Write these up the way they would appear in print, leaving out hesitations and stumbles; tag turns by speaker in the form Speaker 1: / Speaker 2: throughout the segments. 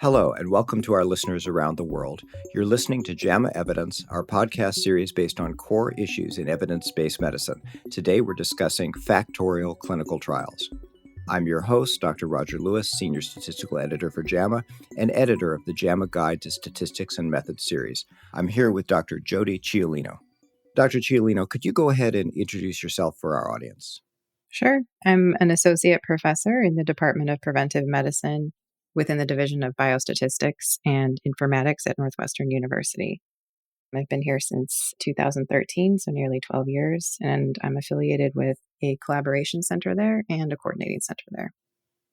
Speaker 1: Hello, and welcome to our listeners around the world. You're listening to JAMAevidence, our podcast series based on core issues in evidence-based medicine. Today, we're discussing Factorial clinical trials. I'm your host, Dr. Roger Lewis, Senior Statistical Editor for JAMA and editor of the JAMA Guide to Statistics and Methods series. I'm here with Dr. Jody Ciolino. Dr. Ciolino, could you go ahead and introduce yourself for our audience?
Speaker 2: Sure. I'm an associate professor in the Department of Preventive Medicine within the Division of Biostatistics and Informatics at Northwestern University. I've been here since 2013, so nearly 12 years, and I'm affiliated with a collaboration center there and a coordinating center there.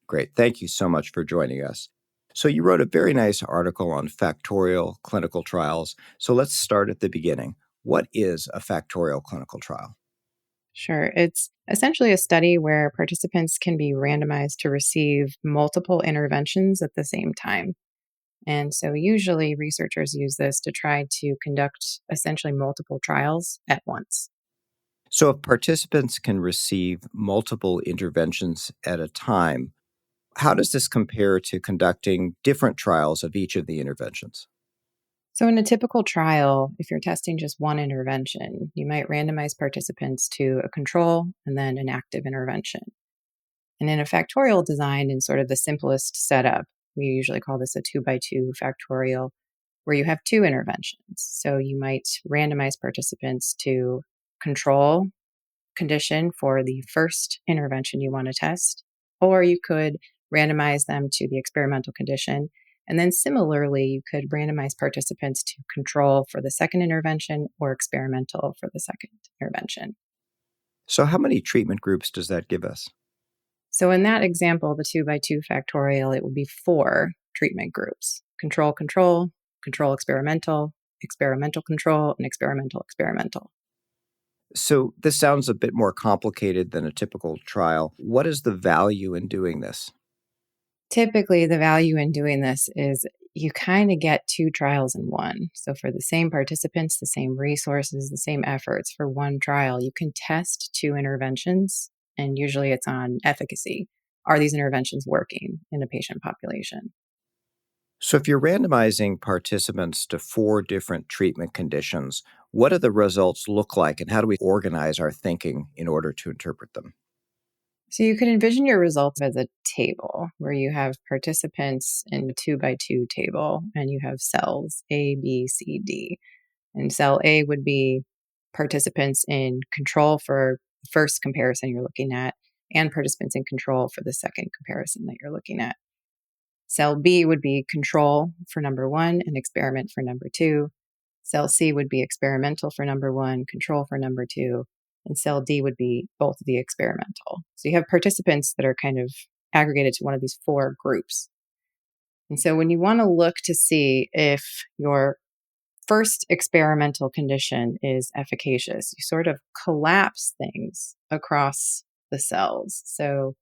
Speaker 1: Great. Thank you so much for joining us. So you wrote a very nice article on factorial clinical trials. So let's start at the beginning. What is a factorial clinical trial?
Speaker 2: Sure. It's essentially a study where participants can be randomized to receive multiple interventions at the same time. And so usually researchers use this to try to conduct essentially multiple trials at once.
Speaker 1: So if participants can receive multiple interventions at a time, how does this compare to conducting different trials of each of the interventions?
Speaker 2: So in a typical trial, if you're testing just one intervention, you might randomize participants to a control and then an active intervention. And in a factorial design, in sort of the simplest setup, we usually call this a 2x2 factorial, where you have two interventions. So you might randomize participants to control condition for the first intervention you want to test, or you could randomize them to the experimental condition. And then similarly, you could randomize participants to control for the second intervention or experimental for the second intervention.
Speaker 1: So how many treatment groups does that give us?
Speaker 2: So in that example, the 2x2 factorial, it would be 4 treatment groups: control, control, control, experimental, experimental control, and experimental, experimental.
Speaker 1: So this sounds a bit more complicated than a typical trial. What is the value in doing this?
Speaker 2: Typically, the value in doing this is you kind of get 2 trials in one. So for the same participants, the same resources, the same efforts for one trial, you can test 2 interventions, and usually it's on efficacy. Are these interventions working in a patient population?
Speaker 1: So if you're randomizing participants to 4 different treatment conditions, what do the results look like and how do we organize our thinking in order to interpret them?
Speaker 2: So you can envision your results as a table where you have participants in a 2x2 table and you have cells A, B, C, D. And cell A would be participants in control for the first comparison you're looking at and participants in control for the second comparison that you're looking at. Cell B would be control for number 1 and experiment for number 2. Cell C would be experimental for number 1, control for number 2. And cell D would be both of the experimental. So you have participants that are kind of aggregated to one of these 4 groups. And so when you want to look to see if your first experimental condition is efficacious, you sort of collapse things across the cells. So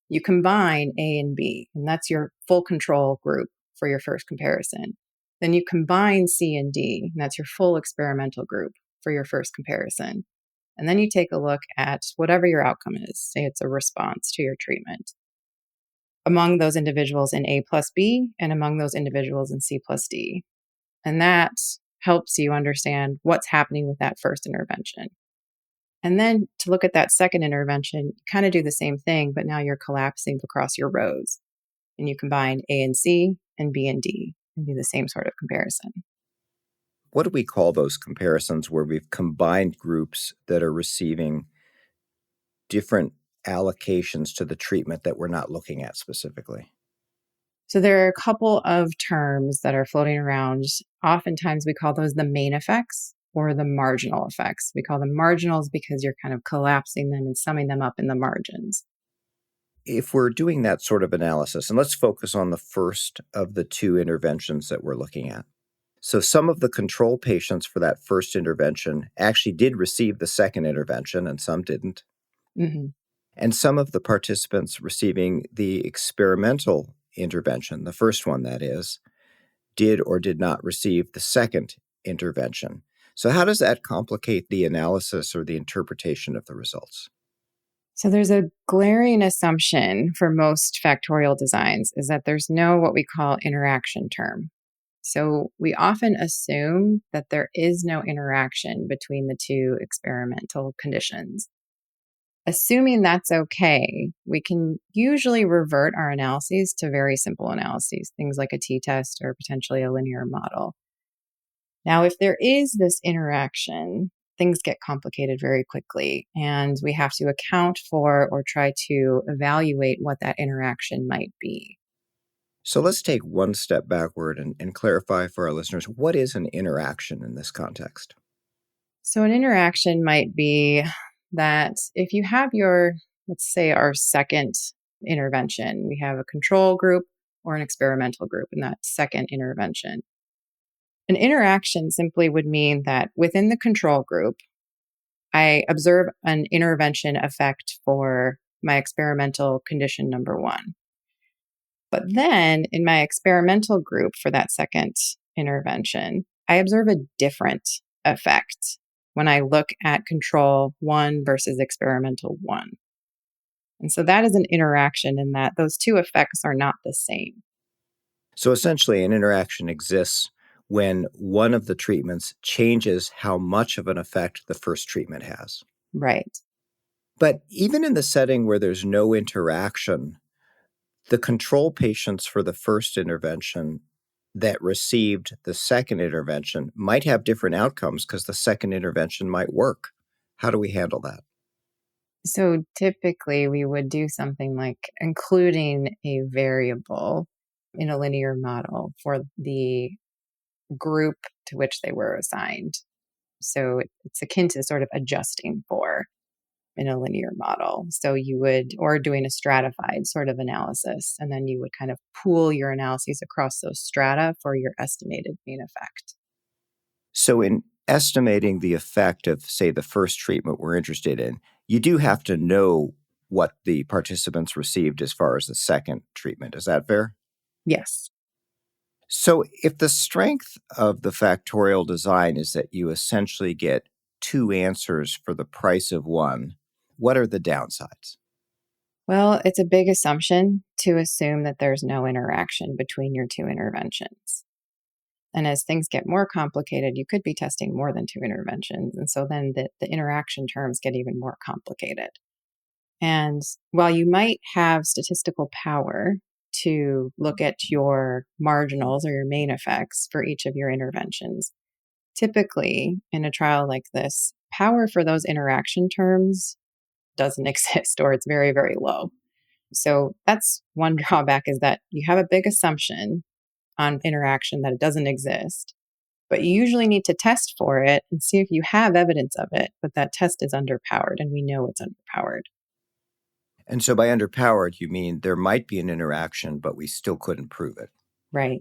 Speaker 2: you combine A and B, and that's your full control group for your first comparison. Then you combine C and D, and that's your full experimental group for your first comparison. And then you take a look at whatever your outcome is. Say it's a response to your treatment among those individuals in A plus B and among those individuals in C plus D. And that helps you understand what's happening with that first intervention. And then to look at that second intervention, kind of do the same thing, but now you're collapsing across your rows. And you combine A and C and B and D and do the same sort of comparison.
Speaker 1: What do we call those comparisons where we've combined groups that are receiving different allocations to the treatment that we're not looking at specifically?
Speaker 2: So there are a couple of terms that are floating around. Oftentimes we call those the main effects or the marginal effects. We call them marginals because you're kind of collapsing them and summing them up in the margins.
Speaker 1: If we're doing that sort of analysis, and let's focus on the first of the 2 interventions that we're looking at. So some of the control patients for that first intervention actually did receive the second intervention and some didn't.
Speaker 2: Mm-hmm.
Speaker 1: And some of the participants receiving the experimental intervention, the first one that is, did or did not receive the second intervention. So how does that complicate the analysis or the interpretation of the results?
Speaker 2: So there's a glaring assumption for most factorial designs is that there's no what we call interaction term. So we often assume that there is no interaction between the two experimental conditions. Assuming that's okay, we can usually revert our analyses to very simple analyses, things like a t-test or potentially a linear model. Now, if there is this interaction, things get complicated very quickly, and we have to account for or try to evaluate what that interaction might be.
Speaker 1: So let's take one step backward and clarify for our listeners, what is an interaction in this context?
Speaker 2: So, an interaction might be that if you have let's say, our second intervention, we have a control group or an experimental group in that second intervention. An interaction simply would mean that within the control group, I observe an intervention effect for my experimental condition number one. But then in my experimental group for that second intervention, I observe a different effect when I look at control one versus experimental one. And so that is an interaction in that those two effects are not the same.
Speaker 1: So essentially, an interaction exists when one of the treatments changes how much of an effect the first treatment has.
Speaker 2: Right.
Speaker 1: But even in the setting where there's no interaction, the control patients for the first intervention that received the second intervention might have different outcomes because the second intervention might work. How do we handle that?
Speaker 2: So typically we would do something like including a variable in a linear model for the group to which they were assigned. So it's akin to sort of adjusting for in a linear model. So you would, or doing a stratified sort of analysis, and then you would kind of pool your analyses across those strata for your estimated mean effect.
Speaker 1: So in estimating the effect of, say, the first treatment we're interested in, you do have to know what the participants received as far as the second treatment. Is that fair?
Speaker 2: Yes.
Speaker 1: So if the strength of the factorial design is that you essentially get two answers for the price of one, what are the downsides?
Speaker 2: Well, it's a big assumption to assume that there's no interaction between your two interventions. And as things get more complicated, you could be testing more than two interventions. And so then the interaction terms get even more complicated. And while you might have statistical power to look at your marginals or your main effects for each of your interventions, typically in a trial like this, power for those interaction terms doesn't exist or it's very, very low. So that's one drawback is that you have a big assumption on interaction that it doesn't exist, but you usually need to test for it and see if you have evidence of it, but that test is underpowered and we know it's underpowered.
Speaker 1: And so by underpowered, you mean there might be an interaction, but we still couldn't prove it.
Speaker 2: Right.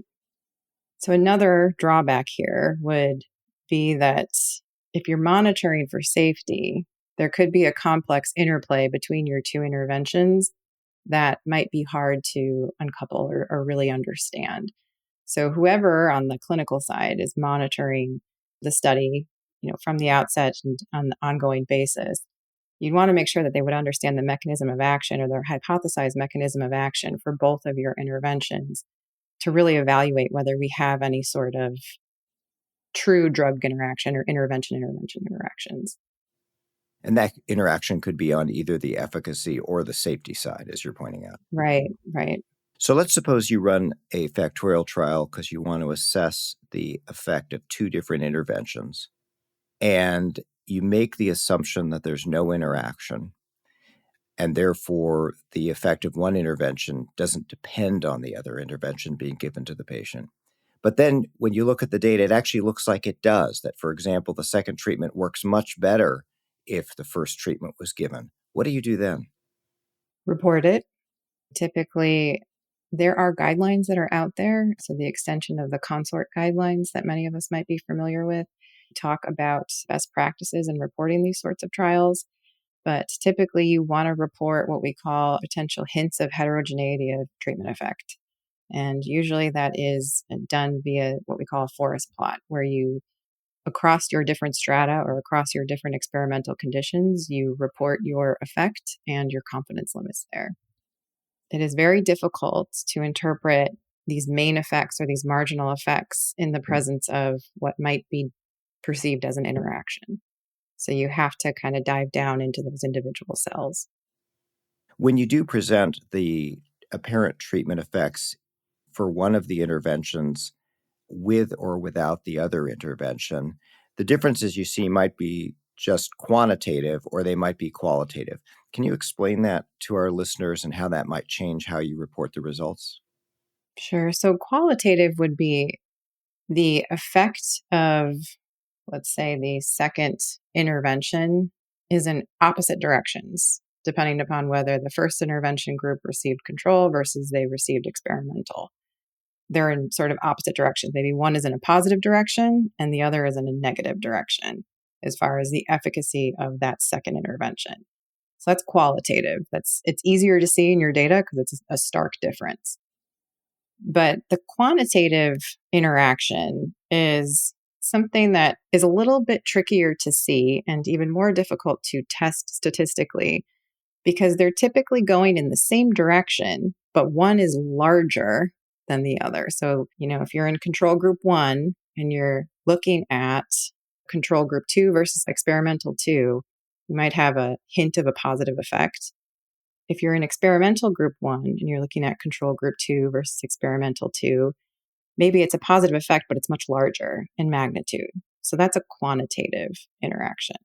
Speaker 2: So another drawback here would be that if you're monitoring for safety, there could be a complex interplay between your two interventions that might be hard to uncouple or really understand. So whoever on the clinical side is monitoring the study, from the outset and on an ongoing basis, you'd want to make sure that they would understand the mechanism of action or their hypothesized mechanism of action for both of your interventions to really evaluate whether we have any sort of true drug interaction or intervention interactions.
Speaker 1: And that interaction could be on either the efficacy or the safety side, as you're pointing out.
Speaker 2: Right, right.
Speaker 1: So let's suppose you run a factorial trial because you want to assess the effect of two different interventions, and you make the assumption that there's no interaction, and therefore the effect of one intervention doesn't depend on the other intervention being given to the patient. But then when you look at the data, it actually looks like it does, that, for example, the second treatment works much better if the first treatment was given. What do you do then?
Speaker 2: Report it. Typically, there are guidelines that are out there. So the extension of the consort guidelines that many of us might be familiar with talk about best practices in reporting these sorts of trials. But typically, you want to report what we call potential hints of heterogeneity of treatment effect. And usually that is done via what we call a forest plot, where you across your different strata or across your different experimental conditions, you report your effect and your confidence limits there. It is very difficult to interpret these main effects or these marginal effects in the presence of what might be perceived as an interaction. So you have to kind of dive down into those individual cells.
Speaker 1: When you do present the apparent treatment effects for one of the interventions with or without the other intervention, the differences you see might be just quantitative or they might be qualitative. Can you explain that to our listeners and how that might change how you report the results?
Speaker 2: Sure. So qualitative would be the effect of, let's say, the second intervention is in opposite directions, depending upon whether the first intervention group received control versus they received experimental. They're in sort of opposite directions. Maybe one is in a positive direction and the other is in a negative direction as far as the efficacy of that second intervention. So that's qualitative. It's easier to see in your data because it's a stark difference. But the quantitative interaction is something that is a little bit trickier to see and even more difficult to test statistically because they're typically going in the same direction, but one is larger than the other. So, if you're in control group 1 and you're looking at control group 2 versus experimental 2, you might have a hint of a positive effect. If you're in experimental group 1 and you're looking at control group 2 versus experimental 2, maybe it's a positive effect, but it's much larger in magnitude. So that's a quantitative interaction.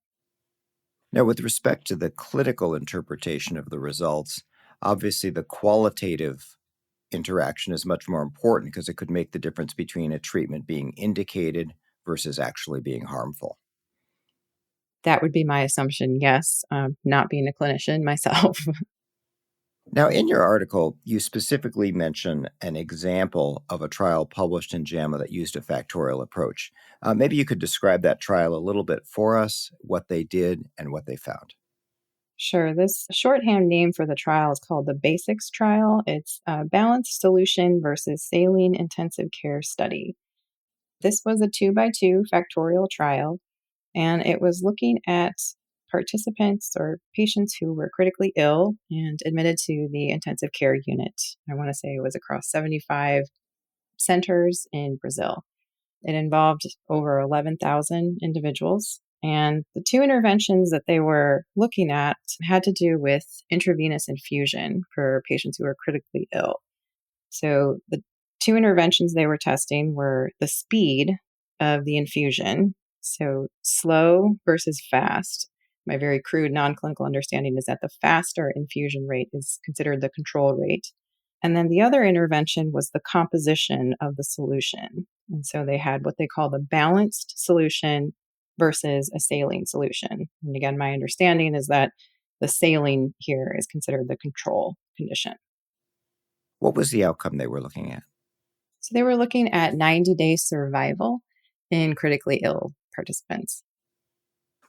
Speaker 1: Now, with respect to the clinical interpretation of the results, obviously the qualitative interaction is much more important because it could make the difference between a treatment being indicated versus actually being harmful.
Speaker 2: That would be my assumption, yes, not being a clinician myself.
Speaker 1: Now, in your article, you specifically mention an example of a trial published in JAMA that used a factorial approach. Maybe you could describe that trial a little bit for us, what they did and what they found.
Speaker 2: Sure. This shorthand name for the trial is called the BASICS trial. It's a balanced solution versus saline intensive care study. This was a 2x2 factorial trial, and it was looking at participants or patients who were critically ill and admitted to the intensive care unit. I want to say it was across 75 centers in Brazil. It involved over 11,000 individuals. And the two interventions that they were looking at had to do with intravenous infusion for patients who were critically ill. So the two interventions they were testing were the speed of the infusion, so slow versus fast. My very crude non-clinical understanding is that the faster infusion rate is considered the control rate. And then the other intervention was the composition of the solution. And so they had what they call the balanced solution versus a saline solution. And again, my understanding is that the saline here is considered the control condition.
Speaker 1: What was the outcome they were looking at?
Speaker 2: So they were looking at 90-day survival in critically ill participants.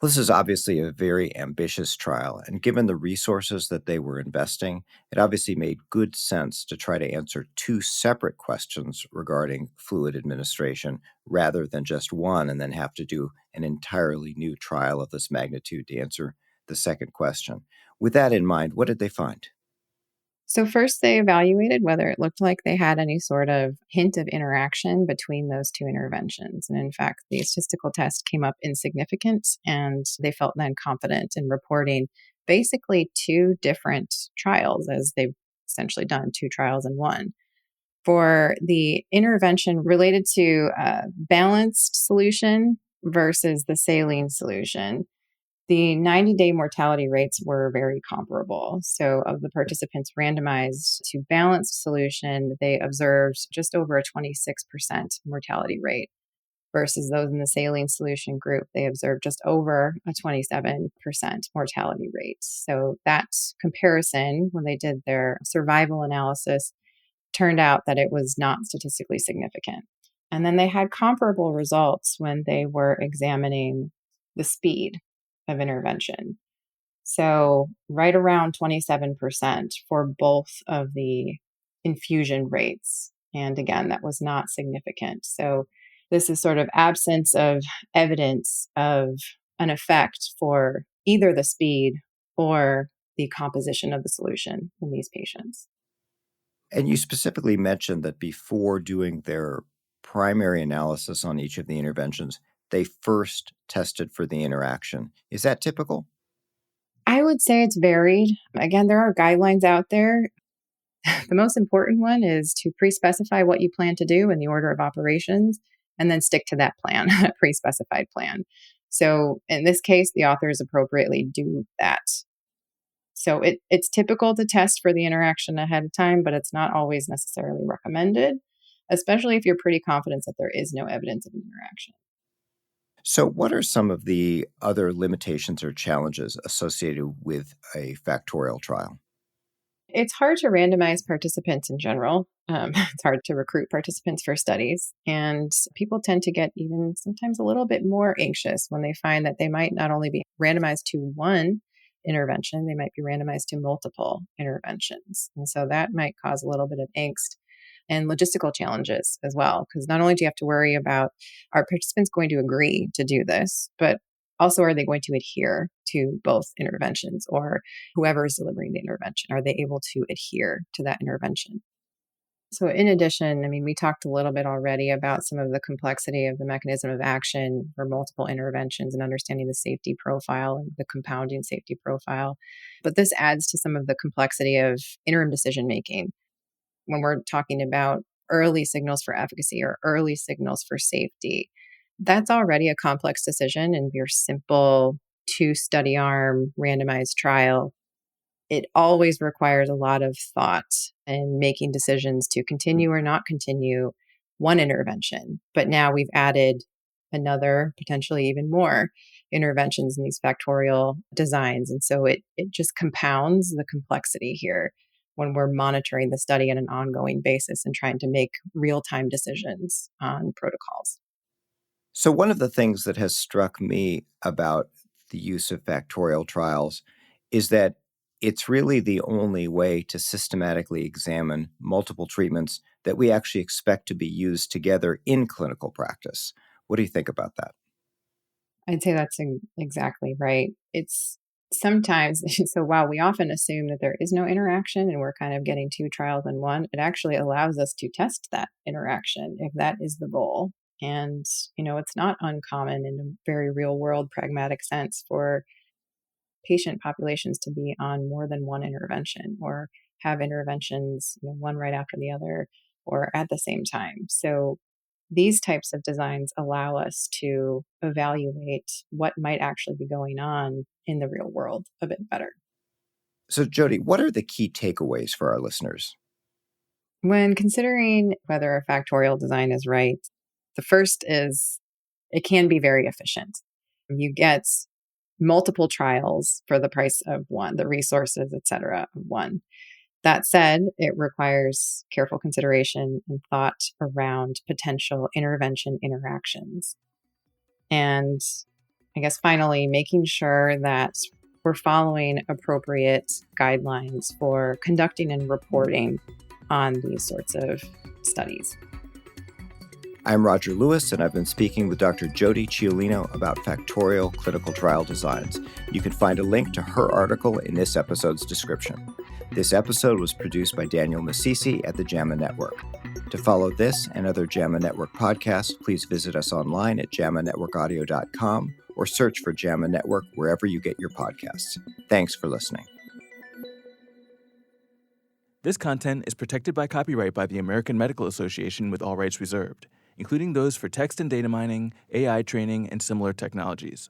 Speaker 1: Well, this is obviously a very ambitious trial, and given the resources that they were investing, it obviously made good sense to try to answer two separate questions regarding fluid administration rather than just one and then have to do an entirely new trial of this magnitude to answer the second question. With that in mind, what did they find?
Speaker 2: So first they evaluated whether it looked like they had any sort of hint of interaction between those two interventions. And in fact, the statistical test came up insignificant, and they felt then confident in reporting basically two different trials, as they've essentially done two trials in one. For the intervention related to a balanced solution versus the saline solution, the 90-day mortality rates were very comparable. So, of the participants randomized to balanced solution, they observed just over a 26% mortality rate versus those in the saline solution group, they observed just over a 27% mortality rate. So, that comparison, when they did their survival analysis, turned out that it was not statistically significant. And then they had comparable results when they were examining the speed of intervention. So, right around 27% for both of the infusion rates. And again, that was not significant. So, This is sort of absence of evidence of an effect for either the speed or the composition of the solution in these patients.
Speaker 1: And you specifically mentioned that before doing their primary analysis on each of the interventions, they first tested for the interaction. Is that typical?
Speaker 2: I would say it's varied. Again, there are guidelines out there. The most important one is to pre-specify what you plan to do in the order of operations and then stick to that plan, a pre-specified plan. So in this case, the authors appropriately do that. So it's typical to test for the interaction ahead of time, but it's not always necessarily recommended, especially if you're pretty confident that there is no evidence of an interaction.
Speaker 1: So, what are some of the other limitations or challenges associated with a factorial trial?
Speaker 2: It's hard to randomize participants in general. It's hard to recruit participants for studies. And people tend to get even sometimes a little bit more anxious when they find that they might not only be randomized to one intervention, they might be randomized to multiple interventions. And so that might cause a little bit of angst and logistical challenges as well. Because not only do you have to worry about are participants going to agree to do this, but also are they going to adhere to both interventions, or whoever is delivering the intervention, are they able to adhere to that intervention? So in addition, I mean, we talked a little bit already about some of the complexity of the mechanism of action for multiple interventions and understanding the safety profile and the compounding safety profile. But this adds to some of the complexity of interim decision making when we're talking about early signals for efficacy or early signals for safety. That's already a complex decision in your simple 2-study arm randomized trial. It always requires a lot of thought and making decisions to continue or not continue one intervention. But now we've added another, potentially even more interventions in these factorial designs. And so it just compounds the complexity here when we're monitoring the study on an ongoing basis and trying to make real-time decisions on protocols.
Speaker 1: So, one of the things that has struck me about the use of factorial trials is that it's really the only way to systematically examine multiple treatments that we actually expect to be used together in clinical practice. What do you think about that?
Speaker 2: I'd say that's exactly right. It's sometimes, so while we often assume that there is no interaction and we're kind of getting 2 trials in one, it actually allows us to test that interaction if that is the goal. And, it's not uncommon in a very real world pragmatic sense for patient populations to be on more than one intervention or have interventions, one right after the other or at the same time. So these types of designs allow us to evaluate what might actually be going on in the real world a bit better.
Speaker 1: So, Jody, what are the key takeaways for our listeners?
Speaker 2: When considering whether a factorial design is right, the first is it can be very efficient. You get multiple trials for the price of one, the resources, et cetera, of one. That said, it requires careful consideration and thought around potential intervention interactions. And I guess finally, making sure that we're following appropriate guidelines for conducting and reporting on these sorts of studies.
Speaker 1: I'm Roger Lewis, and I've been speaking with Dr. Jody Ciolino about factorial clinical trial designs. You can find a link to her article in this episode's description. This episode was produced by Daniel Massisi at the JAMA Network. To follow this and other JAMA Network podcasts, please visit us online at jamanetworkaudio.com or search for JAMA Network wherever you get your podcasts. Thanks for listening.
Speaker 3: This content is protected by copyright by the American Medical Association with all rights reserved, including those for text and data mining, AI training, and similar technologies.